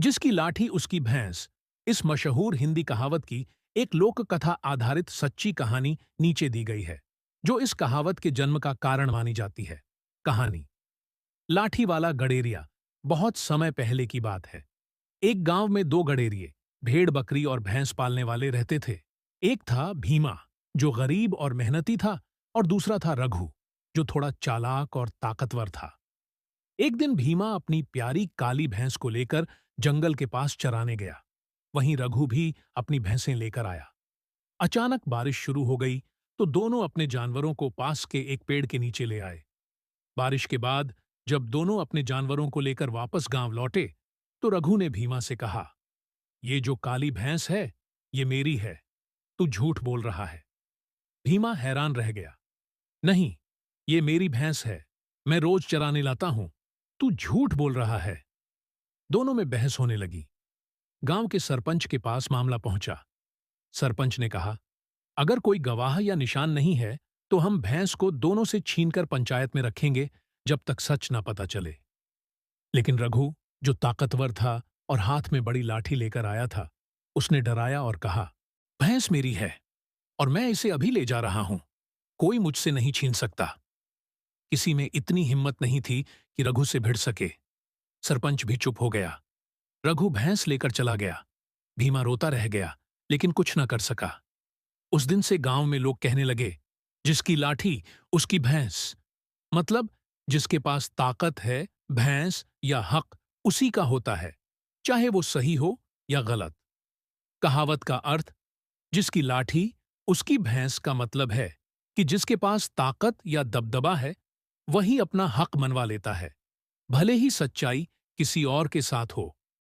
जिसकी लाठी उसकी भैंस। इस मशहूर हिंदी कहावत की एक लोक कथा आधारित सच्ची कहानी नीचे दी गई है, जो इस कहावत के जन्म का कारण मानी जाती है। कहानी। लाठी वाला गडेरिया। बहुत समय पहले की बात है। एक गांव में दो गडेरिये, भेड़ बकरी और भैंस पालने वाले रहते थे। एक था भीमा, जो गरीब और मेहनती था, और दूसरा था रघु, जो थोड़ा चालाक और ताकतवर था। एक दिन भीमा अपनी प्यारी काली भैंस को लेकर जंगल के पास चराने गया। वहीं रघु भी अपनी भैंसें लेकर आया। अचानक बारिश शुरू हो गई, तो दोनों अपने जानवरों को पास के एक पेड़ के नीचे ले आए। बारिश के बाद जब दोनों अपने जानवरों को लेकर वापस गांव लौटे, तो रघु ने भीमा से कहा, ये जो काली भैंस है, ये मेरी है। तू झूठ बोल रहा है। भीमा हैरान रह गया। नहीं, ये मेरी भैंस है। मैं रोज चराने लाता हूं। तू झूठ बोल रहा है। दोनों में बहस होने लगी। गांव के सरपंच के पास मामला पहुंचा। सरपंच ने कहा, अगर कोई गवाह या निशान नहीं है, तो हम भैंस को दोनों से छीनकर पंचायत में रखेंगे, जब तक सच ना पता चले। लेकिन रघु, जो ताकतवर था और हाथ में बड़ी लाठी लेकर आया था, उसने डराया और कहा, भैंस मेरी है और मैं इसे अभी ले जा रहा हूं। कोई मुझसे नहीं छीन सकता। किसी में इतनी हिम्मत नहीं थी कि रघु से भिड़ सके। सरपंच भी चुप हो गया। रघु भैंस लेकर चला गया। भीमा रोता रह गया, लेकिन कुछ न कर सका। उस दिन से गांव में लोग कहने लगे, जिसकी लाठी उसकी भैंस। मतलब, जिसके पास ताकत है, भैंस या हक, उसी का होता है, चाहे वो सही हो या गलत। कहावत का अर्थ, जिसकी लाठी उसकी भैंस, का मतलब है कि जिसके पास ताकत या दबदबा है, वही अपना हक मनवा लेता है, भले ही सच्चाई किसी और के साथ हो।